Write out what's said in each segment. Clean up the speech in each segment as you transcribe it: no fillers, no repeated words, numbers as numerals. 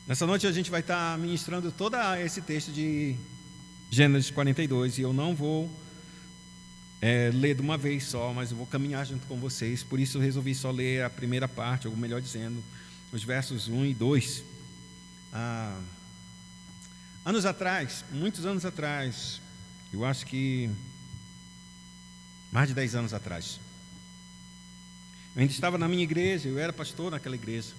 Nessa noite a gente vai estar ministrando todo esse texto de Gênesis 42 e eu não vou ler de uma vez só, mas eu vou caminhar junto com vocês. Por isso eu resolvi só ler a primeira parte, ou melhor dizendo, os versos 1 e 2. Anos atrás, muitos anos atrás, eu acho que mais de 10 anos atrás, eu ainda estava na minha igreja, eu era pastor naquela igreja.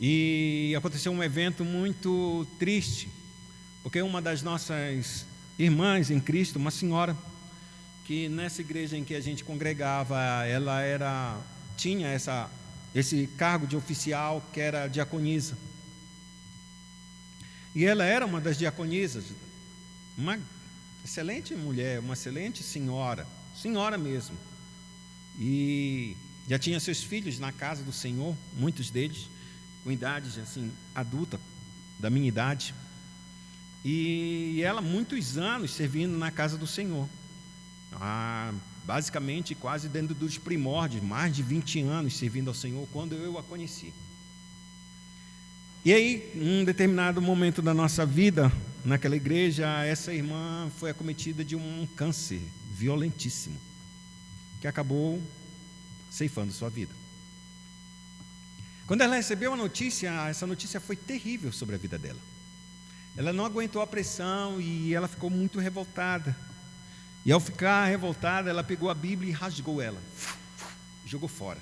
E aconteceu um evento muito triste, porque uma das nossas irmãs em Cristo, uma senhora, que nessa igreja em que a gente congregava, ela tinha esse cargo de oficial, que era diaconisa. E ela era uma das diaconisas, uma excelente mulher, uma excelente senhora mesmo. E já tinha seus filhos na casa do Senhor, muitos deles com idade assim, adulta, da minha idade. E ela, muitos anos servindo na casa do Senhor. Basicamente, quase dentro dos primórdios, mais de 20 anos servindo ao Senhor, quando eu a conheci. E aí, em um determinado momento da nossa vida, naquela igreja, essa irmã foi acometida de um câncer violentíssimo, que acabou ceifando sua vida. Quando ela recebeu a notícia, essa notícia foi terrível sobre a vida dela. Ela não aguentou a pressão e ela ficou muito revoltada. E ao ficar revoltada, ela pegou a Bíblia e rasgou ela, jogou fora.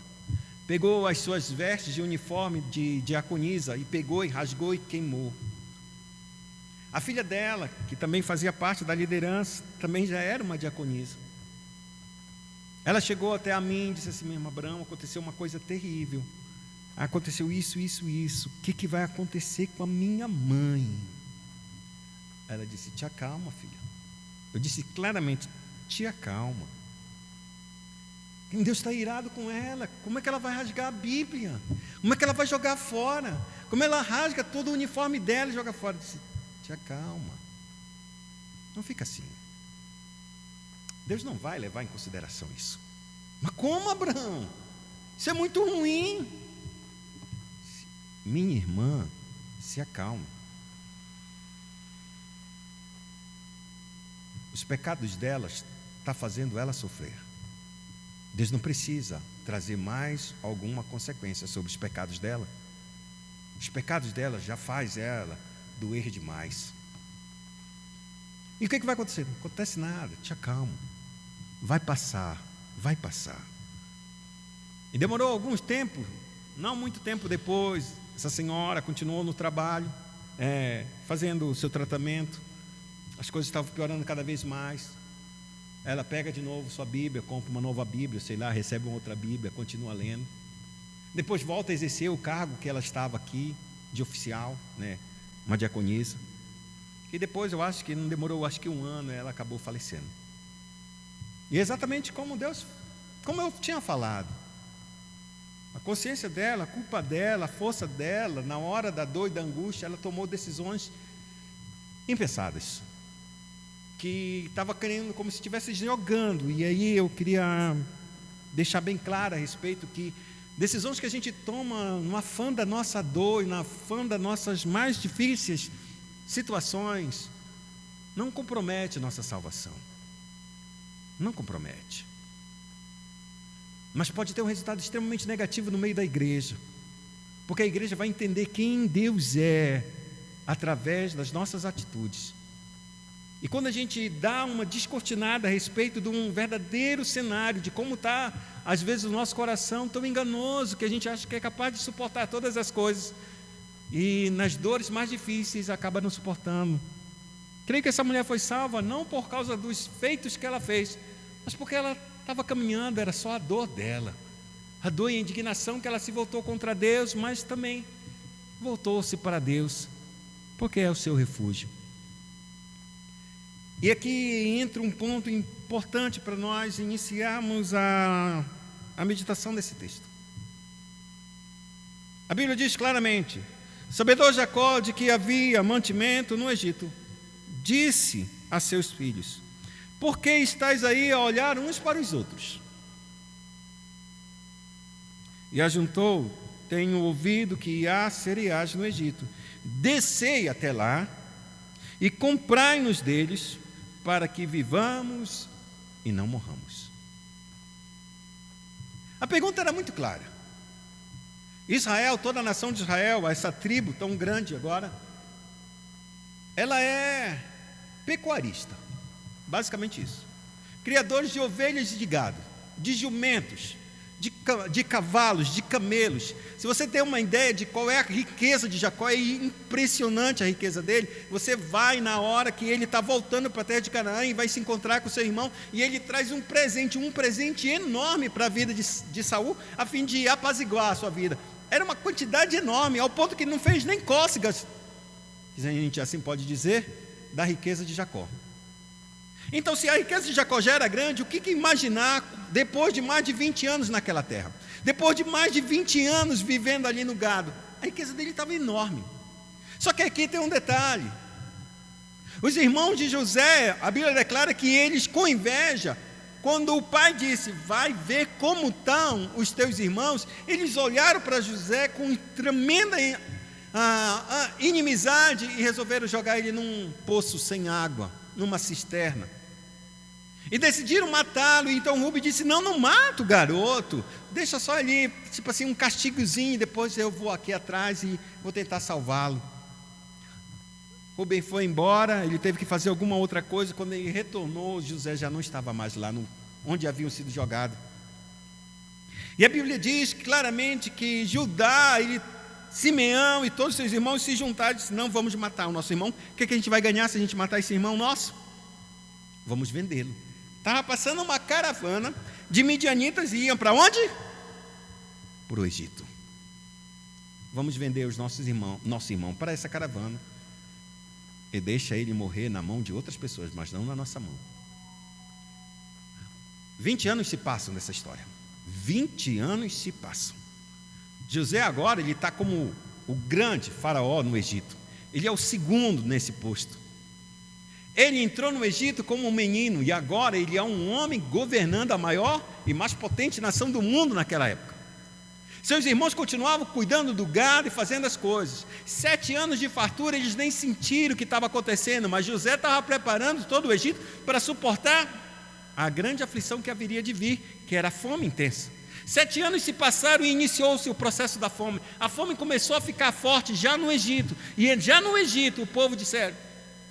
Pegou as suas vestes de uniforme de diaconisa e pegou e rasgou e queimou. A filha dela, que também fazia parte da liderança, também já era uma diaconisa. Ela chegou até a mim e disse assim: minha irmã Abraão, aconteceu uma coisa terrível. Aconteceu isso. O que vai acontecer com a minha mãe? Ela disse: te acalma, filha. Eu disse claramente: te acalma. Deus está irado com ela. Como é que ela vai rasgar a Bíblia? Como é que ela vai jogar fora? Como ela rasga todo o uniforme dela e joga fora? Eu disse: te acalma. Não fica assim. Deus não vai levar em consideração isso. Mas como, Abraão? Isso é muito ruim. Minha irmã, se acalme. Os pecados delas estão fazendo ela sofrer. Deus não precisa trazer mais alguma consequência sobre os pecados dela. Os pecados dela já faz ela doer demais. E o que vai acontecer? Não acontece nada, te acalma. Vai passar. E demorou algum tempo, não muito tempo depois, essa senhora continuou no trabalho, fazendo o seu tratamento. As coisas estavam piorando cada vez mais. Ela pega de novo sua Bíblia, compra uma nova Bíblia, recebe uma outra Bíblia, continua lendo. Depois volta a exercer o cargo que ela estava aqui, de oficial, uma diaconisa. E depois, eu acho que não demorou, um ano, ela acabou falecendo. E exatamente como eu tinha falado. A consciência dela, a culpa dela, a força dela, na hora da dor e da angústia, ela tomou decisões impensadas, que estava querendo, como se estivesse jogando. E aí eu queria deixar bem claro a respeito que decisões que a gente toma no afã da nossa dor e no afã das nossas mais difíceis situações, não compromete nossa salvação. Não compromete. Mas pode ter um resultado extremamente negativo no meio da igreja, porque a igreja vai entender quem Deus é através das nossas atitudes. E quando a gente dá uma descortinada a respeito de um verdadeiro cenário, de como está, às vezes, o nosso coração tão enganoso, que a gente acha que é capaz de suportar todas as coisas, e nas dores mais difíceis acaba não suportando. Creio que essa mulher foi salva não por causa dos feitos que ela fez, mas porque ela estava caminhando, era só a dor dela, a dor e a indignação que ela se voltou contra Deus, mas também voltou-se para Deus, porque é o seu refúgio. E aqui entra um ponto importante para nós iniciarmos a meditação desse texto. A Bíblia diz claramente: sabedor Jacó de que havia mantimento no Egito, disse a seus filhos: por que estáis aí a olhar uns para os outros? E ajuntou tenho ouvido que há cereais no Egito. Descei até lá e comprai-nos deles, para que vivamos e não morramos. A pergunta era muito clara. Israel, toda a nação de Israel, essa tribo tão grande agora, ela é pecuarista, basicamente isso. Criadores de ovelhas e de gado, de jumentos, de cavalos, de camelos. Se você tem uma ideia de qual é a riqueza de Jacó, é impressionante a riqueza dele. Você vai na hora que ele está voltando para a terra de Canaã e vai se encontrar com seu irmão, e ele traz um presente enorme para a vida de Saul, a fim de apaziguar a sua vida. Era uma quantidade enorme, ao ponto que não fez nem cócegas, a gente assim pode dizer, da riqueza de Jacó. Então, se a riqueza de Jacó já era grande, o que imaginar depois de mais de 20 anos naquela terra? Depois de mais de 20 anos vivendo ali no gado, a riqueza dele estava enorme. Só que aqui tem um detalhe. Os irmãos de José, a Bíblia declara que eles, com inveja, quando o pai disse, vai ver como estão os teus irmãos, eles olharam para José com tremenda inimizade e resolveram jogar ele num poço sem água, numa cisterna. E decidiram matá-lo. Então Rubem disse, não mata o garoto, deixa só ali, tipo assim, um castigozinho, depois eu vou aqui atrás e vou tentar salvá-lo. Rubem foi embora, ele teve que fazer alguma outra coisa. Quando ele retornou, José já não estava mais lá onde haviam sido jogados. E a Bíblia diz claramente que Judá, Simeão e todos os seus irmãos se juntaram e disseram, não, vamos matar o nosso irmão. O que a gente vai ganhar se a gente matar esse irmão nosso? Vamos vendê-lo. Estava passando uma caravana de midianitas e iam para onde? Para o Egito. Vamos vender nosso irmão para essa caravana e deixa ele morrer na mão de outras pessoas, mas não na nossa mão. 20 anos se passam nessa história. 20 anos se passam. José agora, ele está como o grande faraó no Egito. Ele é o segundo nesse posto. Ele entrou no Egito como um menino e agora ele é um homem governando a maior e mais potente nação do mundo naquela época. Seus irmãos continuavam cuidando do gado e fazendo as coisas. 7 anos de fartura, eles nem sentiram o que estava acontecendo, mas José estava preparando todo o Egito para suportar a grande aflição que haveria de vir, que era a fome intensa. 7 anos se passaram e iniciou-se o processo da fome. A fome começou a ficar forte já no Egito. E já no Egito o povo disse,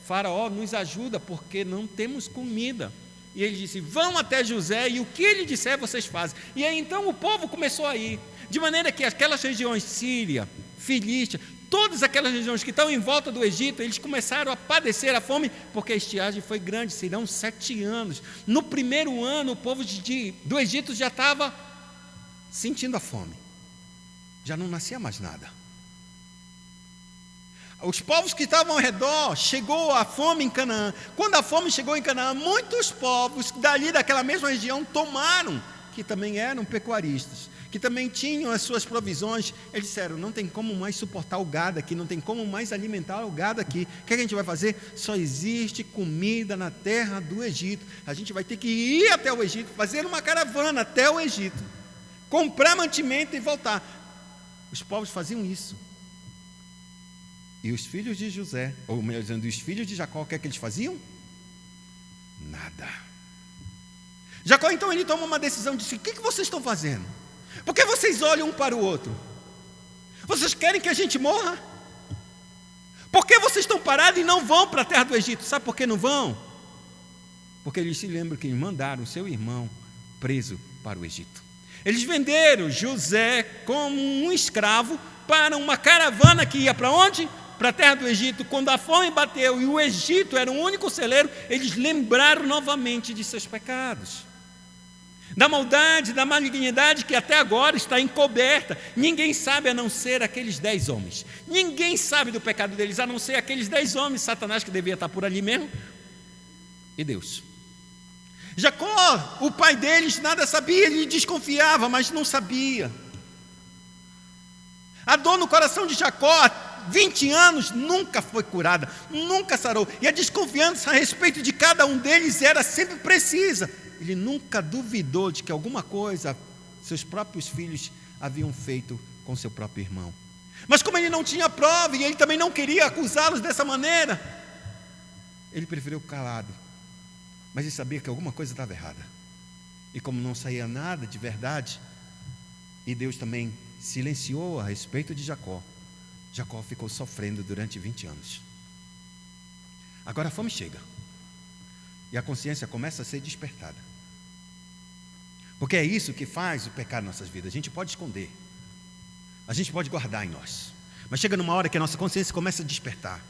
Faraó, nos ajuda porque não temos comida. E ele disse, vão até José e o que ele disser vocês fazem. E aí então o povo começou a ir. De maneira que aquelas regiões, Síria, Filístia, todas aquelas regiões que estão em volta do Egito, eles começaram a padecer a fome, porque a estiagem foi grande, serão 7 anos. No primeiro ano, o povo do Egito já estava sentindo a fome. Já não nascia mais nada. Os povos que estavam ao redor, chegou a fome em Canaã. Quando a fome chegou em Canaã, muitos povos daquela mesma região tomaram, que também eram pecuaristas, que também tinham as suas provisões. Eles disseram, não tem como mais suportar o gado aqui, não tem como mais alimentar o gado aqui. O que a gente vai fazer? Só existe comida na terra do Egito. A gente vai ter que ir até o Egito, fazer uma caravana até o Egito, comprar mantimento e voltar. Os povos faziam isso. E os filhos de José, ou melhor dizendo, os filhos de Jacó, o que é que eles faziam? Nada. Jacó então ele toma uma decisão, disse, o que vocês estão fazendo? Por que vocês olham um para o outro? Vocês querem que a gente morra? Por que vocês estão parados e não vão para a terra do Egito? Sabe por que não vão? Porque eles se lembram que eles mandaram seu irmão preso para o Egito. Eles venderam José como um escravo para uma caravana que ia para onde? Para a terra do Egito. Quando a fome bateu e o Egito era o único celeiro, eles lembraram novamente de seus pecados, da maldade, da malignidade que até agora está encoberta. Ninguém sabe a não ser aqueles 10 homens. Ninguém sabe do pecado deles a não ser aqueles 10 homens. Satanás, que devia estar por ali mesmo, e Deus. Jacó, o pai deles, nada sabia. Ele desconfiava, mas não sabia. A dor no coração de Jacó, há 20 anos, nunca foi curada, nunca sarou. E a desconfiança a respeito de cada um deles era sempre precisa. Ele nunca duvidou de que alguma coisa seus próprios filhos haviam feito com seu próprio irmão. Mas como ele não tinha prova e ele também não queria acusá-los dessa maneira, ele preferiu calado. Mas ele sabia que alguma coisa estava errada. E como não saía nada de verdade, e Deus também silenciou a respeito de Jacó, Jacó ficou sofrendo durante 20 anos. Agora a fome chega. E a consciência começa a ser despertada. Porque é isso que faz o pecado em nossas vidas. A gente pode esconder, a gente pode guardar em nós, mas chega numa hora que a nossa consciência começa a despertar.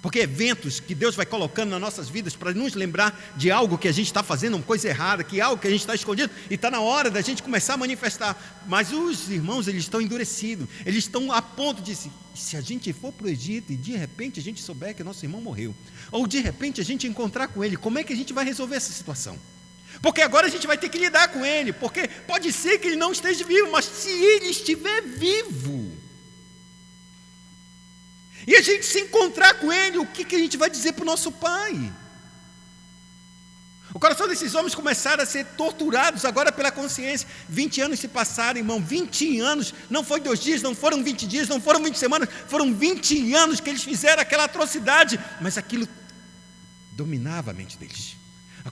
Porque eventos que Deus vai colocando nas nossas vidas para nos lembrar de algo que a gente está fazendo, uma coisa errada, que algo que a gente está escondido, e está na hora da gente começar a manifestar. Mas os irmãos, eles estão endurecidos, eles estão a ponto de se a gente for para o Egito e de repente a gente souber que nosso irmão morreu, ou de repente a gente encontrar com ele, como é que a gente vai resolver essa situação? Porque agora a gente vai ter que lidar com ele, porque pode ser que ele não esteja vivo, mas se ele estiver vivo, e a gente se encontrar com ele, o que a gente vai dizer para o nosso pai? O coração desses homens começaram a ser torturados agora pela consciência. 20 anos se passaram, irmão, 20 anos, não foi 2 dias, não foram 20 dias, não foram 20 semanas, foram 20 anos que eles fizeram aquela atrocidade, mas aquilo dominava a mente deles. A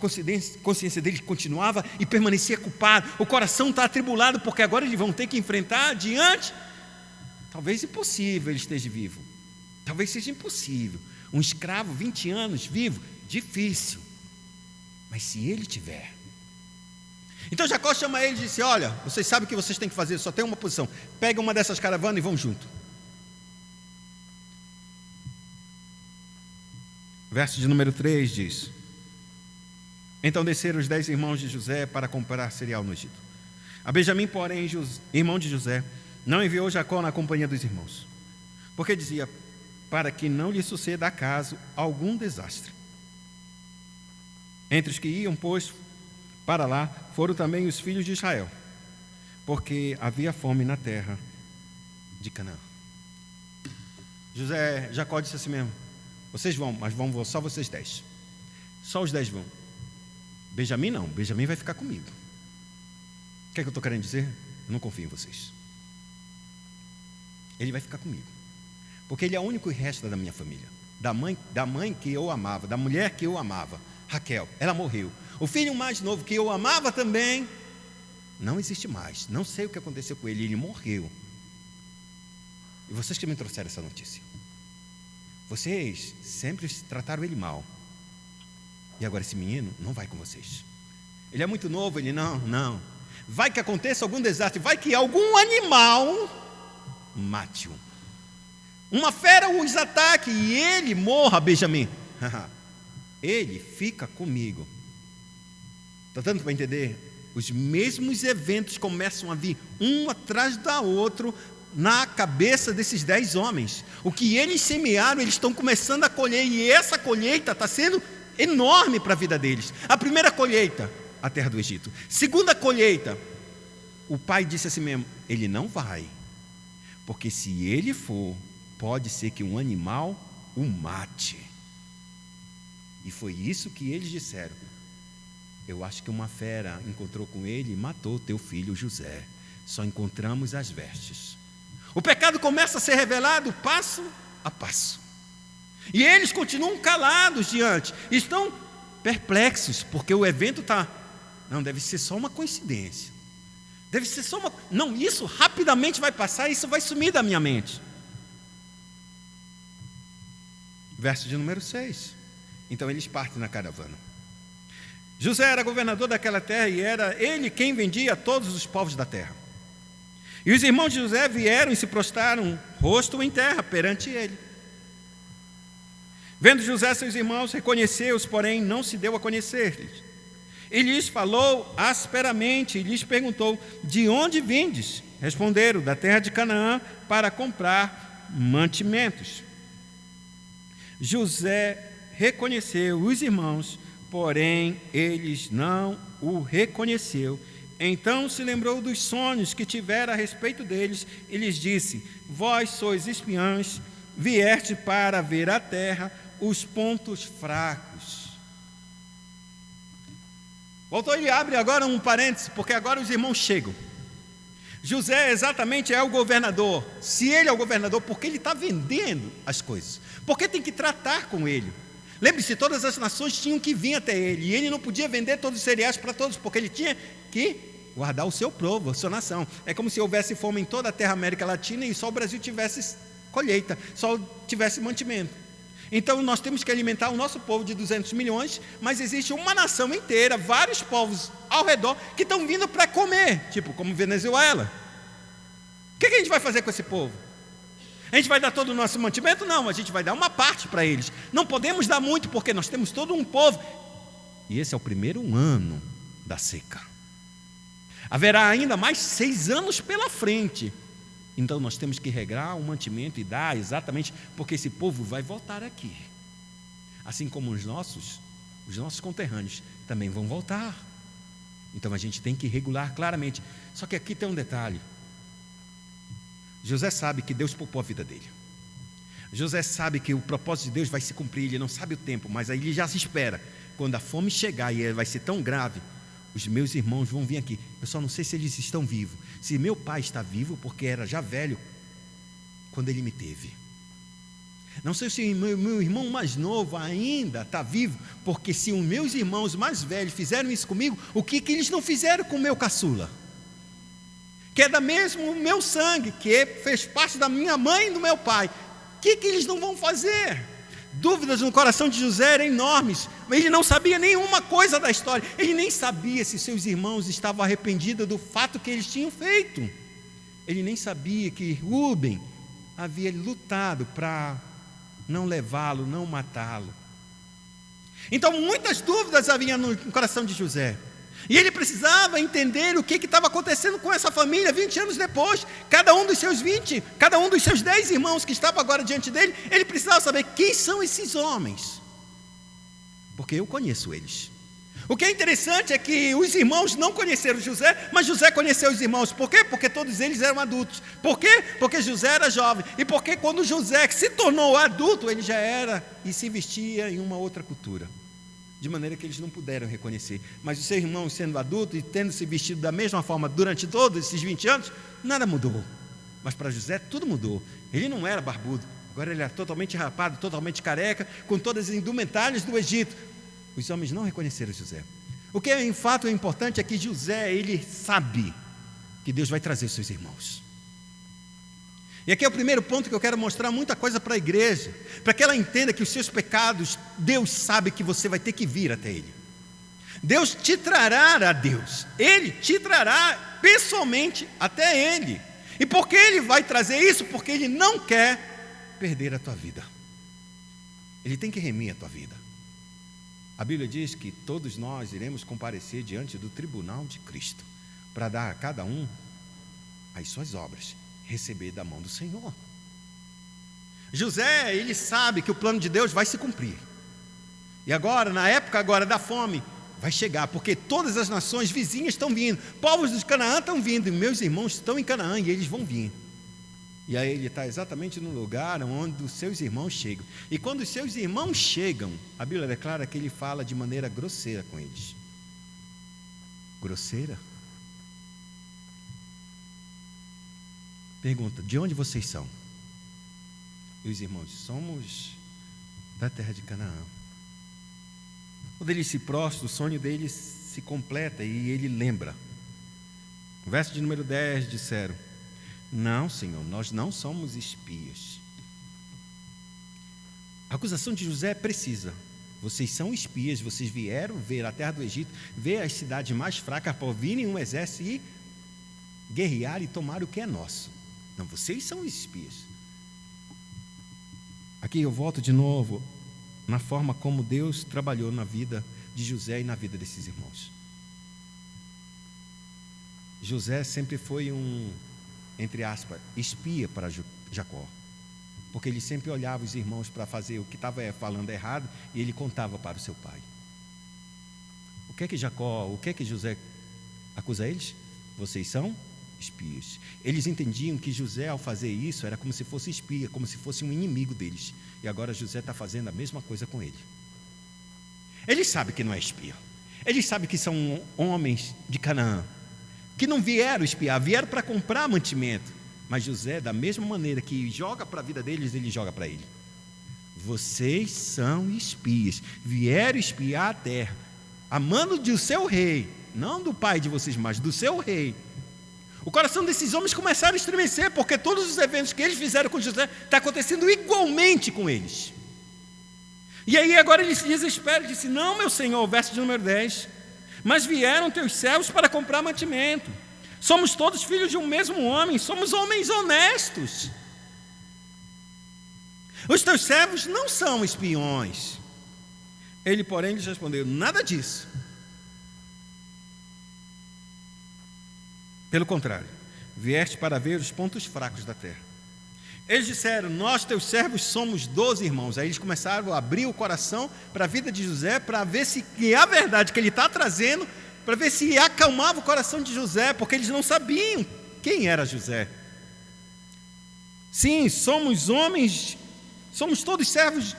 consciência deles continuava e permanecia culpado. O coração está atribulado, porque agora eles vão ter que enfrentar adiante. Talvez impossível ele esteja vivo. Talvez seja impossível. Um escravo, 20 anos, vivo, difícil. Mas se ele tiver. Então Jacó chama ele e disse: olha, vocês sabem o que vocês têm que fazer, só tem uma posição. Pega uma dessas caravanas e vão junto. Verso de número 3 diz: então desceram os 10 irmãos de José para comprar cereal no Egito. A Benjamim, porém, irmão de José, não enviou Jacó na companhia dos irmãos, porque dizia: para que não lhe suceda acaso algum desastre. Entre os que iam, pois, para lá, foram também os filhos de Israel, porque havia fome na terra de Canaã. Jacó disse assim mesmo: vocês vão, mas vão só vocês 10. Só os 10 vão. Benjamim não, Benjamim vai ficar comigo. O que é que eu estou querendo dizer? Eu não confio em vocês. Ele vai ficar comigo, porque ele é o único que resta da minha família, da mãe que eu amava, da mulher que eu amava, Raquel, ela morreu. O filho mais novo que eu amava também, não existe mais. Não sei o que aconteceu com ele, ele morreu. E vocês que me trouxeram essa notícia, vocês sempre trataram ele mal, e agora esse menino não vai com vocês. Ele é muito novo, ele não. Vai que aconteça algum desastre, vai que algum animal mate-o. Uma fera os ataque e ele morra, Benjamim. Ele fica comigo. Está dando para entender? Os mesmos eventos começam a vir um atrás da outro na cabeça desses 10 homens. O que eles semearam, eles estão começando a colher, e essa colheita está sendo enorme para a vida deles. A primeira colheita, a terra do Egito. Segunda colheita, o pai disse assim mesmo: ele não vai, porque se ele for, pode ser que um animal o mate. E foi isso que eles disseram: eu acho que uma fera encontrou com ele e matou teu filho José. Só encontramos as vestes. O pecado começa a ser revelado passo a passo, e eles continuam calados diante, estão perplexos, porque o evento está, não, deve ser só uma coincidência, deve ser só uma, não, isso rapidamente vai passar, isso vai sumir da minha mente. Verso de número 6. Então eles partem na caravana. José era governador daquela terra, e era ele quem vendia a todos os povos da terra. E os irmãos de José vieram e se prostraram rosto em terra perante ele. Vendo José seus irmãos, reconheceu-os, porém não se deu a conhecer-lhes. E lhes falou asperamente e lhes perguntou: de onde vindes? Responderam: da terra de Canaã, para comprar mantimentos. José reconheceu os irmãos, porém eles não o reconheceu. Então se lembrou dos sonhos que tivera a respeito deles e lhes disse: vós sois espiãs, vieste para ver a terra, os pontos fracos. Voltou, ele abre agora um parêntese, porque agora os irmãos chegam. José exatamente é o governador. Se ele é o governador, por que ele está vendendo as coisas? Por que tem que tratar com ele? Lembre-se, todas as nações tinham que vir até ele, e ele não podia vender todos os cereais para todos, porque ele tinha que guardar o seu povo, a sua nação. É como se houvesse fome em toda a terra América Latina e só o Brasil tivesse colheita, só tivesse mantimento. Então nós temos que alimentar o nosso povo de 200 milhões, mas existe uma nação inteira, vários povos ao redor que estão vindo para comer, tipo como Venezuela. O que a gente vai fazer com esse povo? A gente vai dar todo o nosso mantimento? Não, a gente vai dar uma parte para eles. Não podemos dar muito porque nós temos todo um povo. E esse é o primeiro ano da seca. Haverá ainda mais 6 anos pela frente. Então nós temos que regrar o mantimento e dar exatamente, porque esse povo vai voltar aqui. Assim como os nossos conterrâneos também vão voltar. Então a gente tem que regular claramente. Só que aqui tem um detalhe. José sabe que Deus poupou a vida dele. José sabe que o propósito de Deus vai se cumprir. Ele não sabe o tempo, mas aí ele já se espera. Quando a fome chegar e vai ser tão grave, os meus irmãos vão vir aqui. Eu só não sei se eles estão vivos. Se meu pai está vivo, porque era já velho quando ele me teve. Não sei se meu irmão mais novo ainda está vivo, porque se os meus irmãos mais velhos fizeram isso comigo, o que eles não fizeram com o meu caçula? Que é da mesmo meu sangue, que fez parte da minha mãe e do meu pai. O que eles não vão fazer? Dúvidas no coração de José eram enormes. Ele não sabia nenhuma coisa da história. Ele nem sabia se seus irmãos estavam arrependidos do fato que eles tinham feito. Ele nem sabia que Rúben havia lutado para não levá-lo, não matá-lo. Então muitas dúvidas haviam no coração de José. E ele precisava entender o que estava acontecendo com essa família 20 anos depois. Cada um dos seus 10 irmãos que estavam agora diante dele, ele precisava saber quem são esses homens. Porque eu conheço eles. O que é interessante é que os irmãos não conheceram José, mas José conheceu os irmãos. Por quê? Porque todos eles eram adultos. Por quê? Porque José era jovem. E porque quando José se tornou adulto, ele já era e se vestia em uma outra cultura. De maneira que eles não puderam reconhecer. Mas os seus irmãos sendo adultos e tendo se vestido da mesma forma durante todos esses 20 anos, nada mudou. Mas para José tudo mudou. Ele não era barbudo, agora ele era totalmente rapado, totalmente careca, com todas as indumentárias do Egito. Os homens não reconheceram José. O que em fato é importante é que José, ele sabe que Deus vai trazer seus irmãos. E aqui é o primeiro ponto que eu quero mostrar muita coisa para a igreja, para que ela entenda que os seus pecados, Deus sabe que você vai ter que vir até Ele. Deus te trará a Deus, Ele te trará pessoalmente até Ele. E por que Ele vai trazer isso? Porque Ele não quer perder a tua vida. Ele tem que remir a tua vida. A Bíblia diz que todos nós iremos comparecer diante do tribunal de Cristo, para dar a cada um as suas obras, receber da mão do Senhor. José, ele sabe que o plano de Deus vai se cumprir. E agora, na época agora da fome, vai chegar, porque todas as nações vizinhas estão vindo. Povos de Canaã estão vindo, e meus irmãos estão em Canaã, e eles vão vir. E aí ele está exatamente no lugar onde os seus irmãos chegam. E quando os seus irmãos chegam, a Bíblia declara que ele fala de maneira grosseira com eles. Grosseira? Pergunta, de onde vocês são? E os irmãos, somos da terra de Canaã. Quando ele se prostra, o sonho dele se completa e ele lembra. No verso de número 10 disseram: não, Senhor, nós não somos espias. A acusação de José é precisa. Vocês são espias, vocês vieram ver a terra do Egito, ver as cidades mais fracas para virem um exército e guerrear e tomar o que é nosso. Não, vocês são espias. Aqui eu volto de novo na forma como Deus trabalhou na vida de José e na vida desses irmãos. José sempre foi um, entre aspas, espia para Jacó, porque ele sempre olhava os irmãos para fazer o que estava falando errado e ele contava para o seu pai. O que é que José acusa eles? Vocês são espias. Eles entendiam que José, ao fazer isso, era como se fosse espia, como se fosse um inimigo deles. E agora José está fazendo a mesma coisa com ele. Eles sabem que não é espia. Eles sabem que são homens de Canaã, que não vieram espiar, vieram para comprar mantimento. Mas José, da mesma maneira que joga para a vida deles, ele joga para ele. Vocês são espias, vieram espiar a terra, amando do seu rei, não do pai de vocês, mas do seu rei. O coração desses homens começaram a estremecer, porque todos os eventos que eles fizeram com José estão acontecendo igualmente com eles. E aí agora ele se desespera e disse: não, meu senhor, verso de número 10, mas vieram teus servos para comprar mantimento. Somos todos filhos de um mesmo homem, somos homens honestos. Os teus servos não são espiões. Ele, porém, lhes respondeu: nada disso. Pelo contrário, vieste para ver os pontos fracos da terra. Eles disseram: nós, teus servos, somos 12 irmãos. Aí eles começaram a abrir o coração para a vida de José, para ver se é a verdade que ele está trazendo, para ver se acalmava o coração de José, porque eles não sabiam quem era José. Sim, somos homens, somos todos servos,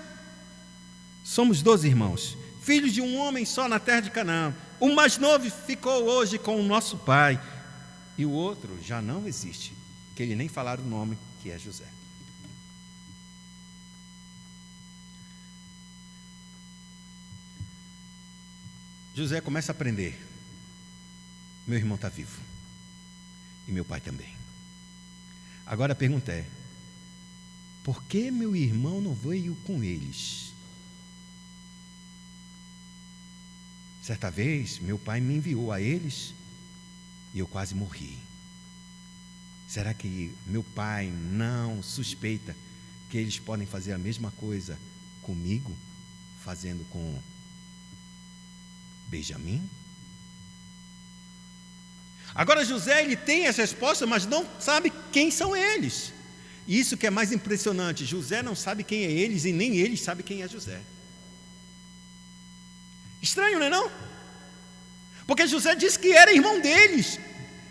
somos 12 irmãos, filhos de um homem só na terra de Canaã. O mais novo ficou hoje com o nosso pai, e o outro já não existe, que ele nem falaram o nome, que é José. José começa a aprender: meu irmão está vivo, e meu pai também. Agora a pergunta é: por que meu irmão não veio com eles? Certa vez, meu pai me enviou a eles e eu quase morri. Será que meu pai não suspeita que eles podem fazer a mesma coisa comigo, fazendo com Benjamim? Agora José, ele tem essa resposta, mas não sabe quem são eles. Isso que é mais impressionante: José não sabe quem é eles e nem eles sabem quem é José. Estranho, não é não? Porque José disse que era irmão deles.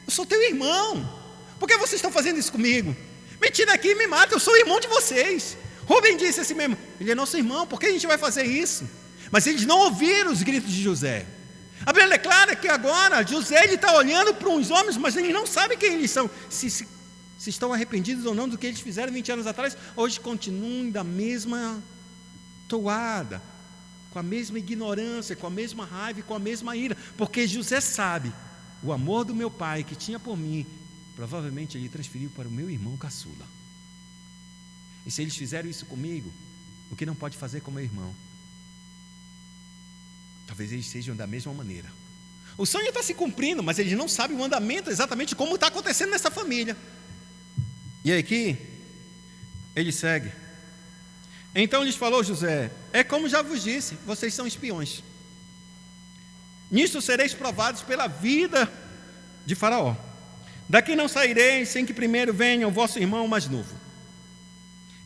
Eu sou teu irmão. Por que vocês estão fazendo isso comigo? Me tira aqui e me mata, eu sou irmão de vocês. Rubem disse assim mesmo: ele é nosso irmão, por que a gente vai fazer isso? Mas eles não ouviram os gritos de José. A Bíblia declara que agora José está olhando para uns homens, mas ele não sabe quem eles são. Se estão arrependidos ou não do que eles fizeram 20 anos atrás, hoje continuam da mesma toada, com a mesma ignorância, com a mesma raiva e com a mesma ira, porque José sabe: o amor do meu pai que tinha por mim, provavelmente ele transferiu para o meu irmão caçula. E se eles fizeram isso comigo, o que não pode fazer com meu irmão? Talvez eles sejam da mesma maneira. O sonho está se cumprindo, mas eles não sabem o andamento exatamente como está acontecendo nessa família. E aí aqui, ele segue: então lhes falou José: é como já vos disse, vocês são espiões. Nisto sereis provados pela vida de Faraó. Daqui não saireis sem que primeiro venha o vosso irmão mais novo.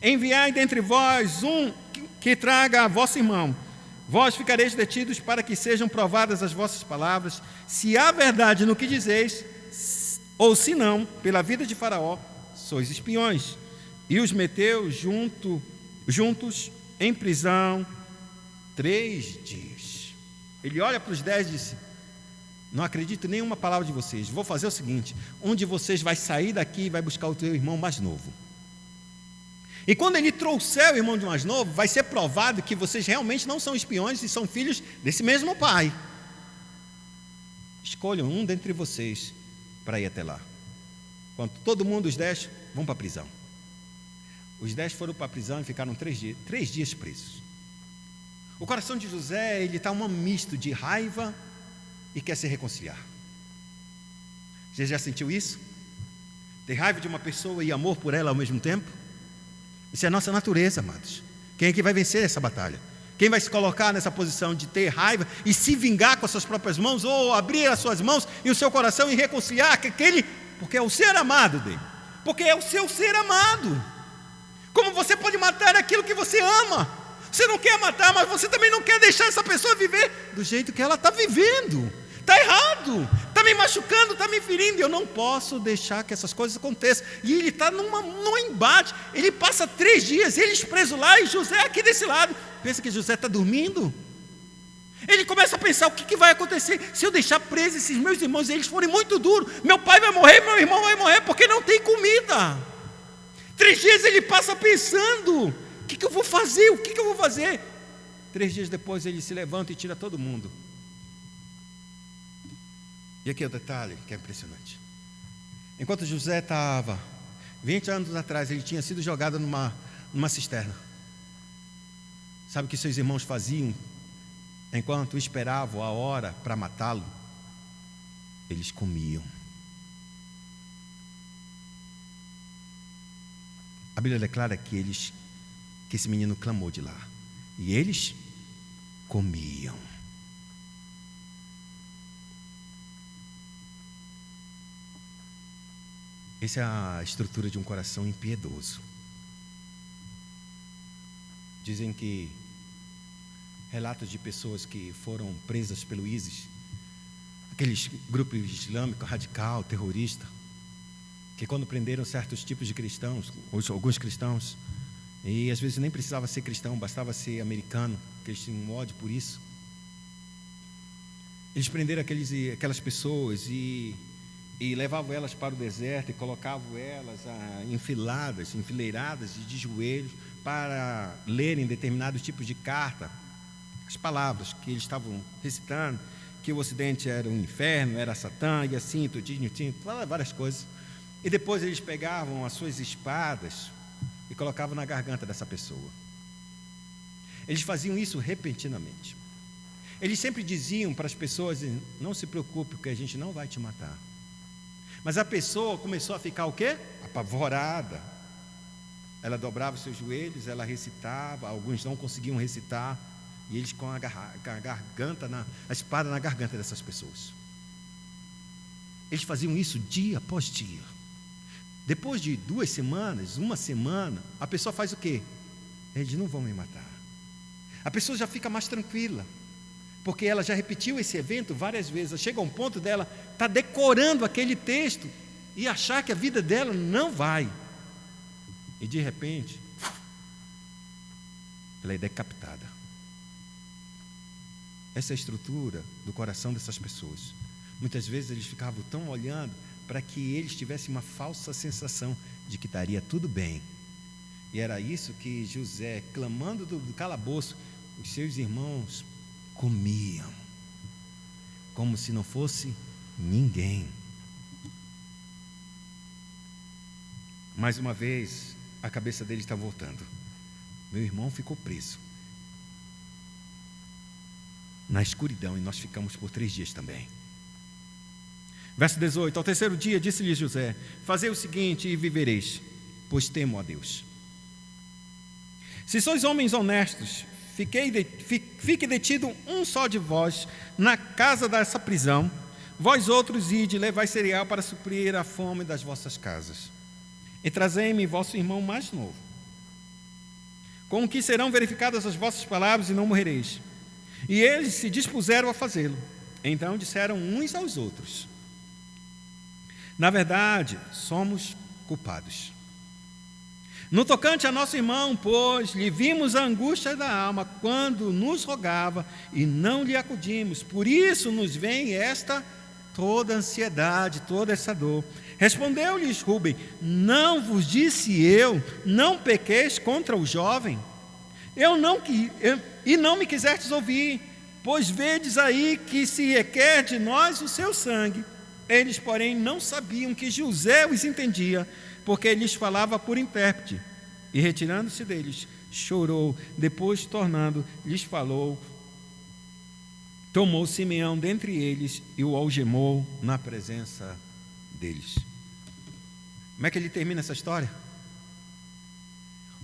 Enviai dentre vós um que traga a vosso irmão. Vós ficareis detidos para que sejam provadas as vossas palavras, se há verdade no que dizeis, ou se não, pela vida de Faraó, sois espiões. E os meteu juntos em prisão 3 dias. Ele olha para os 10 e disse: não acredito em nenhuma palavra de vocês. Vou fazer o seguinte: um de vocês vai sair daqui e vai buscar o teu irmão mais novo. E quando ele trouxer o irmão de mais novo, vai ser provado que vocês realmente não são espiões e são filhos desse mesmo pai. Escolham um dentre vocês para ir até lá. Quando todo mundo, os 10, vão para a prisão. Os 10 foram para a prisão e ficaram 3 dias presos. O coração de José, ele está um misto de raiva e quer se reconciliar. Você já sentiu isso? Ter raiva de uma pessoa e amor por ela ao mesmo tempo? Isso é a nossa natureza, amados. Quem é que vai vencer essa batalha? Quem vai se colocar nessa posição de ter raiva e se vingar com as suas próprias mãos, ou abrir as suas mãos e o seu coração e reconciliar com aquele, porque é o ser amado dele, porque é o seu ser amado. Como você pode matar aquilo que você ama? Você não quer matar, mas você também não quer deixar essa pessoa viver do jeito que ela está vivendo. Está errado, está me machucando, está me ferindo. Eu não posso deixar que essas coisas aconteçam. E ele está num embate. Ele passa 3 dias, eles presos lá e José aqui desse lado. Pensa que José está dormindo? Ele começa a pensar: o que vai acontecer se eu deixar preso esses meus irmãos e eles forem muito duros? Meu pai vai morrer, meu irmão vai morrer, porque não tem comida. 3 dias ele passa pensando: o que eu vou fazer? O que eu vou fazer? 3 dias depois ele se levanta e tira todo mundo. E aqui é o detalhe que é impressionante. Enquanto José estava, 20 anos atrás, ele tinha sido jogado numa cisterna. Sabe o que seus irmãos faziam enquanto esperavam a hora para matá-lo? Eles comiam. A Bíblia declara que esse menino clamou de lá. E eles comiam. Essa é a estrutura de um coração impiedoso. Dizem que relatos de pessoas que foram presas pelo ISIS, aqueles grupos islâmicos, radical, terrorista, que quando prenderam certos tipos de cristãos, alguns cristãos, e às vezes nem precisava ser cristão, bastava ser americano, que eles tinham ódio por isso. Eles prenderam aquelas pessoas e levavam elas para o deserto e colocavam elas enfileiradas de joelhos para lerem determinados tipos de carta, as palavras que eles estavam recitando, que o Ocidente era um inferno, era Satã, e assim, tudinho, várias coisas. E depois eles pegavam as suas espadas e colocavam na garganta dessa pessoa. Eles faziam isso repentinamente. Eles sempre diziam para as pessoas: não se preocupe, porque a gente não vai te matar. Mas a pessoa começou a ficar o quê? Apavorada. Ela dobrava os seus joelhos, ela recitava, alguns não conseguiam recitar, e eles com a espada na garganta dessas pessoas. Eles faziam isso dia após dia. Depois de 2 semanas, 1 semana, a pessoa faz o quê? Eles não vão me matar. A pessoa já fica mais tranquila, porque ela já repetiu esse evento várias vezes. Chega a um ponto dela estar decorando aquele texto e achar que a vida dela não vai. E de repente, ela é decapitada. Essa é a estrutura do coração dessas pessoas. Muitas vezes eles ficavam tão olhando para que eles tivessem uma falsa sensação de que estaria tudo bem. E era isso que José, clamando do calabouço, os seus irmãos comiam, como se não fosse ninguém. Mais uma vez, a cabeça dele está voltando. Meu irmão ficou preso na escuridão, e nós ficamos por 3 dias também. Verso 18: ao 3º dia disse-lhe José: fazei o seguinte e vivereis, pois temo a Deus. Se sois homens honestos, fique detido um só de vós na casa dessa prisão, vós outros ide, levai cereal para suprir a fome das vossas casas, e trazei-me vosso irmão mais novo, com o que serão verificadas as vossas palavras, e não morrereis. E eles se dispuseram a fazê-lo. Então disseram uns aos outros: na verdade, somos culpados. No tocante a nosso irmão, pois, lhe vimos a angústia da alma quando nos rogava e não lhe acudimos. Por isso nos vem toda ansiedade, toda essa dor. Respondeu-lhes Rúben: não vos disse eu, não pequeis contra o jovem? E não me quisestes ouvir, pois vedes aí que se requer de nós o seu sangue. Eles, porém, não sabiam que José os entendia, porque lhes falava por intérprete. E retirando-se deles, chorou. Depois, tornando, lhes falou. Tomou Simeão dentre eles e o algemou na presença deles. Como é que ele termina essa história?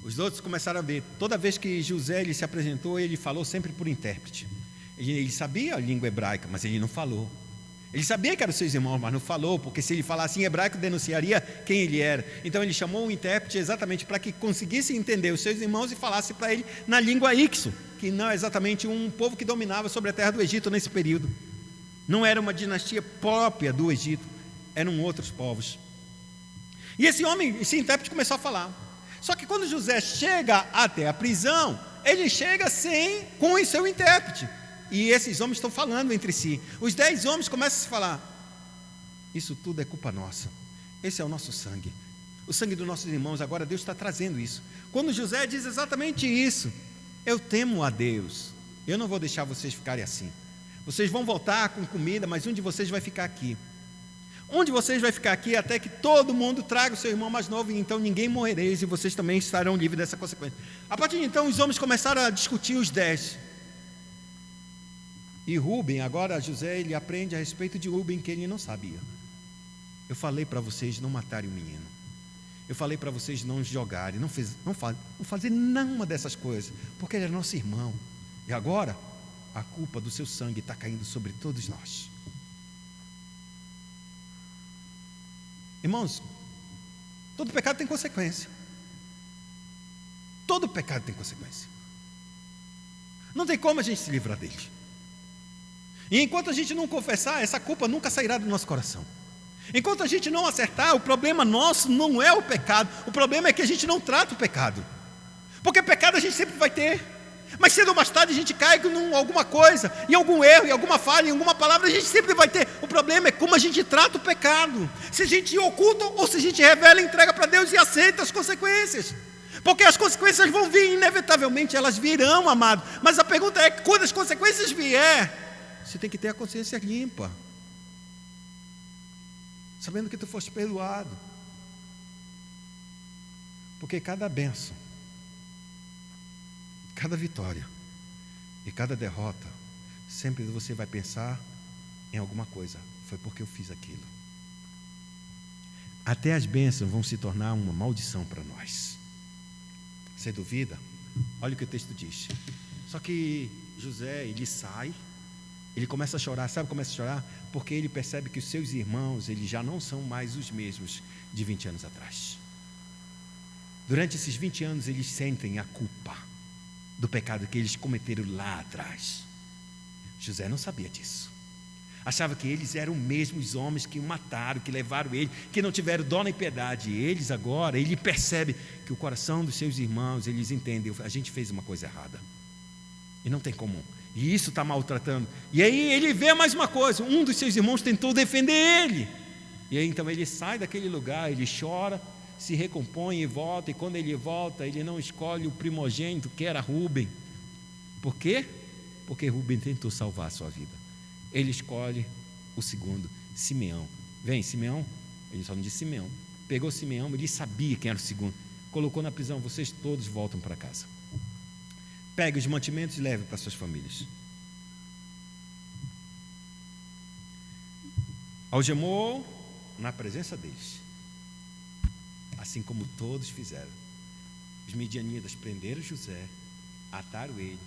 Os outros começaram a ver. Toda vez que José ele se apresentou, ele falou sempre por intérprete. Ele sabia a língua hebraica, mas ele não falou. Ele sabia que eram seus irmãos, mas não falou, porque se ele falasse em hebraico, denunciaria quem ele era. Então ele chamou um intérprete exatamente para que conseguisse entender os seus irmãos e falasse para ele na língua Ixo, que não é exatamente um povo que dominava sobre a terra do Egito nesse período. Não era uma dinastia própria do Egito, eram outros povos. E esse intérprete começou a falar. Só que quando José chega até a prisão, ele chega com o seu intérprete. e esses homens estão falando entre si. Os 10 homens começam a se falar: isso tudo é culpa nossa, esse é o nosso sangue, o sangue dos nossos irmãos. Agora Deus está trazendo isso. Quando José diz exatamente isso: eu temo a Deus, eu não vou deixar vocês ficarem assim. Vocês vão voltar com comida, mas um de vocês vai ficar aqui. Um de vocês vai ficar aqui até que todo mundo traga o seu irmão mais novo, e então ninguém morrereis, e vocês também estarão livres dessa consequência. A partir de então, os homens começaram a discutir os 10. E Rúben, agora José, ele aprende a respeito de Rúben que ele não sabia. Eu falei para vocês não matarem o menino. Eu falei para vocês não jogarem, não fazer nenhuma dessas coisas, porque ele é nosso irmão. E agora, a culpa do seu sangue está caindo sobre todos nós. Irmãos, todo pecado tem consequência. Todo pecado tem consequência. Não tem como a gente se livrar dele. E enquanto a gente não confessar, essa culpa nunca sairá do nosso coração. Enquanto a gente não acertar, o problema nosso não é o pecado. O problema é que a gente não trata o pecado. Porque pecado a gente sempre vai ter. Mas cedo ou mais tarde a gente cai em alguma coisa, em algum erro, em alguma falha, em alguma palavra, a gente sempre vai ter. O problema é como a gente trata o pecado. Se a gente oculta ou se a gente revela, entrega para Deus e aceita as consequências. Porque as consequências vão vir, inevitavelmente elas virão, amado. Mas a pergunta é, quando as consequências vier, você tem que ter a consciência limpa, sabendo que tu foste perdoado. Porque cada bênção, cada vitória e cada derrota, sempre você vai pensar em alguma coisa: foi porque eu fiz aquilo. Até as bênçãos vão se tornar uma maldição para nós. Você duvida? Olha o que o texto diz. Só que José, ele sai, ele começa a chorar. Sabe como começa a chorar? Porque ele percebe que os seus irmãos, eles já não são mais os mesmos de 20 anos atrás. Durante esses 20 anos, eles sentem a culpa do pecado que eles cometeram lá atrás. José não sabia disso. Achava que eles eram os mesmos homens que o mataram, que levaram ele, que não tiveram dó nem piedade. E eles agora, ele percebe que o coração dos seus irmãos, eles entendem: a gente fez uma coisa errada. E não tem como. E isso está maltratando. E aí ele vê mais uma coisa: um dos seus irmãos tentou defender ele. E aí então ele sai daquele lugar, ele chora, se recompõe e volta. E quando ele volta, ele não escolhe o primogênito, que era Rúben. Por quê? Porque Rúben tentou salvar a sua vida. Ele escolhe o segundo, Simeão. Vem, Simeão. Ele só não disse Simeão. Pegou Simeão, ele sabia quem era o segundo. Colocou na prisão: vocês todos voltam para casa. Pegue os mantimentos e leve para suas famílias. Algemou na presença deles, assim como todos fizeram. Os midianitas prenderam José, ataram ele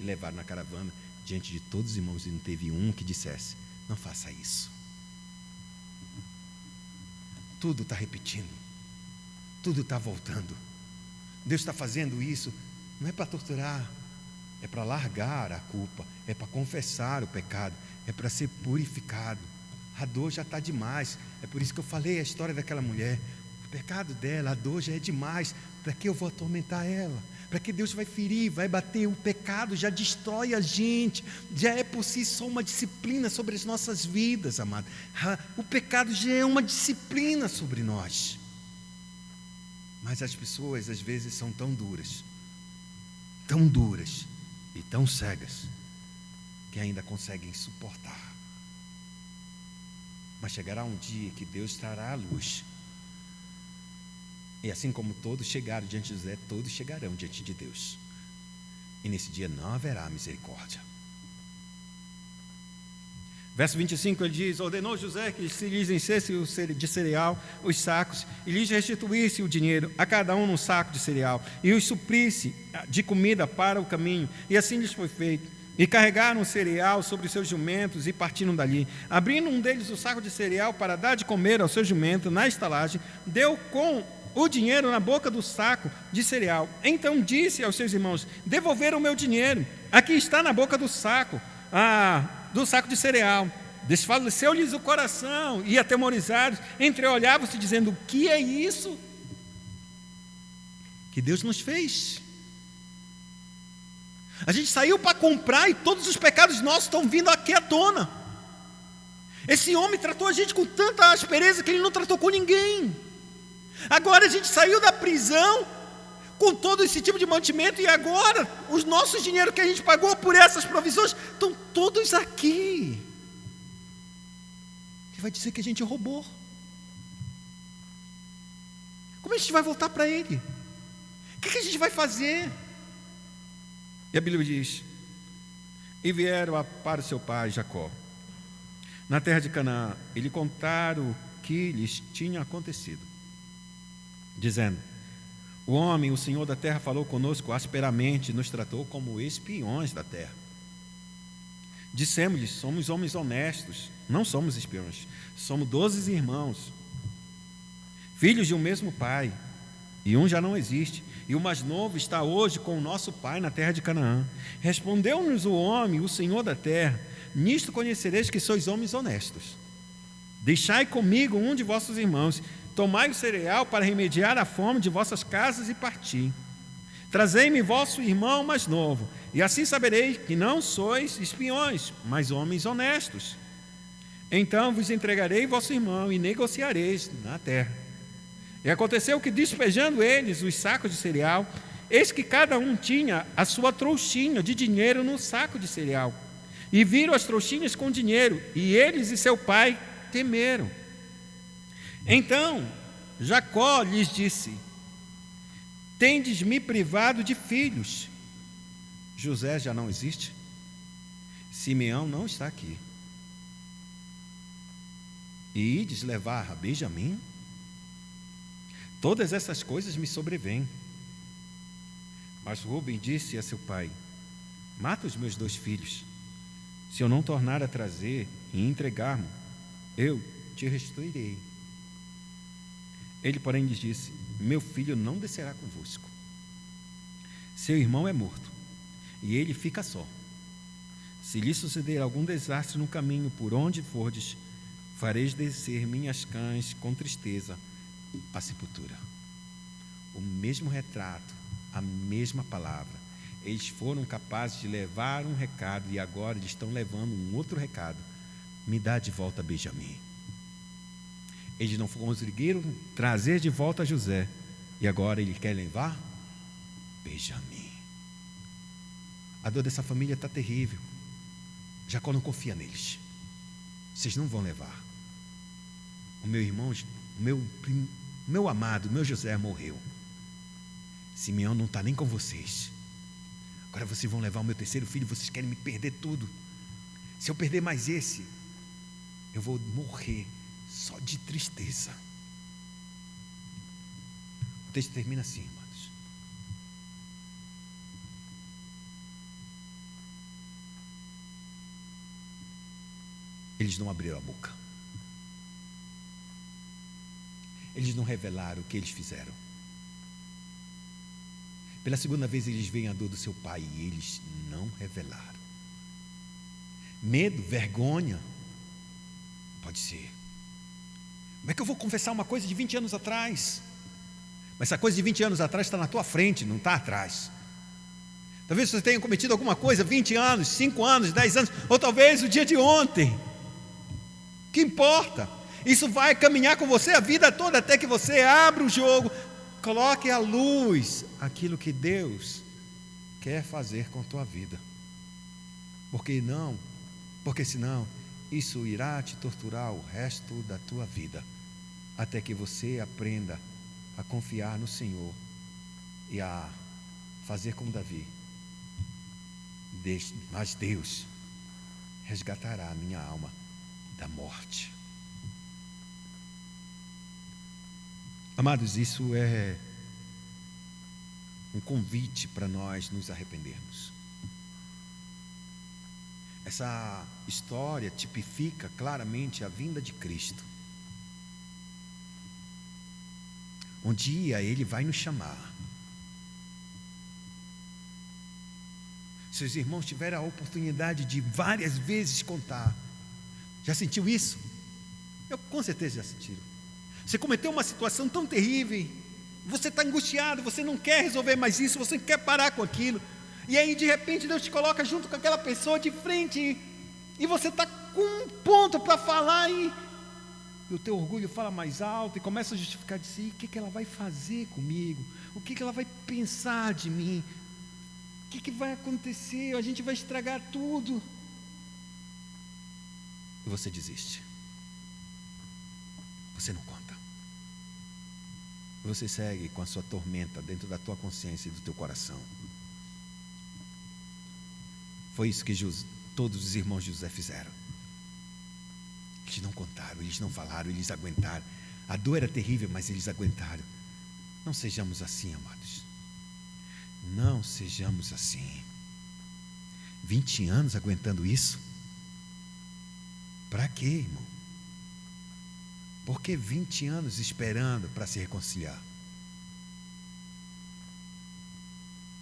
e levaram na caravana diante de todos os irmãos, e não teve um que dissesse: não faça isso. Tudo está repetindo, tudo está voltando. Deus está fazendo isso, não é para torturar, é para largar a culpa, é para confessar o pecado, é para ser purificado. A dor já está demais. É por isso que eu falei a história daquela mulher. O pecado dela, a dor já é demais. Para que eu vou atormentar ela? Para que Deus vai ferir, vai bater? O pecado já destrói a gente, já é por si só uma disciplina sobre as nossas vidas, amado. O pecado já é uma disciplina sobre nós. Mas as pessoas às vezes são tão duras e tão cegas, que ainda conseguem suportar. Mas chegará um dia que Deus trará a luz. E assim como todos chegaram diante de José, todos chegarão diante de Deus. E nesse dia não haverá misericórdia. Verso 25, ele diz: ordenou José que se lhes enchesse de cereal os sacos, e lhes restituísse o dinheiro, a cada um num saco de cereal, e os suprisse de comida para o caminho. E assim lhes foi feito. E carregaram o cereal sobre os seus jumentos e partiram dali. Abrindo um deles o saco de cereal para dar de comer ao seu jumento na estalagem, deu com o dinheiro na boca do saco de cereal. Então disse aos seus irmãos: devolveram o meu dinheiro, aqui está na boca do saco de cereal. Desfaleceu-lhes o coração, e atemorizados entreolhavam-se, dizendo: o que é isso que Deus nos fez? A gente saiu para comprar e todos os pecados nossos estão vindo aqui à tona. Esse homem tratou a gente com tanta aspereza que ele não tratou com ninguém. Agora a gente saiu da prisão com todo esse tipo de mantimento e agora os nossos dinheiros que a gente pagou por essas provisões estão todos aqui. Ele vai dizer que a gente roubou. Como a gente vai voltar para ele? O que a gente vai fazer? E a Bíblia diz: e vieram para o seu pai Jacó na terra de Canaã, e lhe contaram o que lhes tinha acontecido, dizendo: o homem, o Senhor da terra, falou conosco asperamente, nos tratou como espiões da terra. Dissemos-lhes: somos homens honestos, não somos espiões, somos 12 irmãos, filhos de um mesmo pai, e um já não existe, e o mais novo está hoje com o nosso pai na terra de Canaã. Respondeu-nos o homem, o Senhor da terra: nisto conhecereis que sois homens honestos. Deixai comigo um de vossos irmãos, tomai o cereal para remediar a fome de vossas casas e parti. Trazei-me vosso irmão mais novo, e assim sabereis que não sois espiões, mas homens honestos. Então vos entregarei vosso irmão e negociareis na terra. E aconteceu que, despejando eles os sacos de cereal, eis que cada um tinha a sua trouxinha de dinheiro no saco de cereal. E viram as trouxinhas com dinheiro, e eles e seu pai temeram. Então Jacó lhes disse: tendes-me privado de filhos. José já não existe, Simeão não está aqui, e ides levar a Benjamim? Todas essas coisas me sobrevêm. Mas Rúben disse a seu pai: mata os meus 2 filhos. Se eu não tornar a trazer e entregar-me, eu te restituirei. Ele, porém, lhes disse: meu filho não descerá convosco. Seu irmão é morto, e ele fica só. Se lhe suceder algum desastre no caminho por onde fordes, fareis descer minhas cães com tristeza à sepultura. O mesmo retrato, a mesma palavra. Eles foram capazes de levar um recado e agora eles estão levando um outro recado: me dá de volta Benjamim. Eles não conseguiram trazer de volta José e agora ele quer levar Benjamim. A dor dessa família está terrível. Jacó não confia neles. Vocês não vão levar. O meu irmão, meu amado, meu José morreu. Simeão não está nem com vocês. Agora vocês vão levar o meu 3º filho. Vocês querem me perder tudo. Se eu perder mais esse, eu vou morrer só de tristeza. O texto termina assim, irmãos: eles não abriram a boca. Eles não revelaram o que eles fizeram. Pela segunda vez eles veem a dor do seu pai e eles não revelaram. Medo, vergonha, pode ser. Como é que eu vou confessar uma coisa de 20 anos atrás? Mas essa coisa de 20 anos atrás está na tua frente, não está atrás. Talvez você tenha cometido alguma coisa 20 anos, 5 anos, 10 anos, ou talvez o dia de ontem. Que importa? Isso vai caminhar com você a vida toda até que você abra o jogo, coloque à luz aquilo que Deus quer fazer com a tua vida. Porque senão isso irá te torturar o resto da tua vida, até que você aprenda a confiar no Senhor e a fazer como Davi: mas Deus resgatará a minha alma da morte. Amados, isso é um convite para nós nos arrependermos. Essa história tipifica claramente a vinda de Cristo. Um dia Ele vai nos chamar. Seus irmãos tiveram a oportunidade de várias vezes contar. Já sentiu isso? Eu com certeza já sentiram. Você cometeu uma situação tão terrível, você está angustiado, você não quer resolver mais isso, você quer parar com aquilo. E aí de repente Deus te coloca junto com aquela pessoa de frente, e você está com um ponto para falar, e o teu orgulho fala mais alto, e começa a justificar de si: o que ela vai fazer comigo? O que ela vai pensar de mim? O que vai acontecer? A gente vai estragar tudo. E você desiste. Você não conta. Você segue com a sua tormenta dentro da tua consciência e do teu coração. Foi isso que todos os irmãos de José fizeram. Eles não contaram, eles não falaram, eles aguentaram. A dor era terrível, mas eles aguentaram. Não sejamos assim, amados. Não sejamos assim. 20 anos aguentando isso? Para quê, irmão? Por que 20 anos esperando para se reconciliar?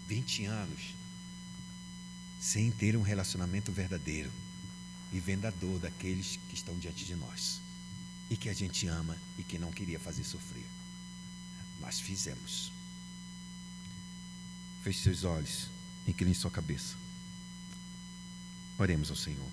20 anos sem ter um relacionamento verdadeiro, vivendo a dor daqueles que estão diante de nós e que a gente ama e que não queria fazer sofrer. Mas fizemos. Feche seus olhos, incline sua cabeça. Oremos ao Senhor.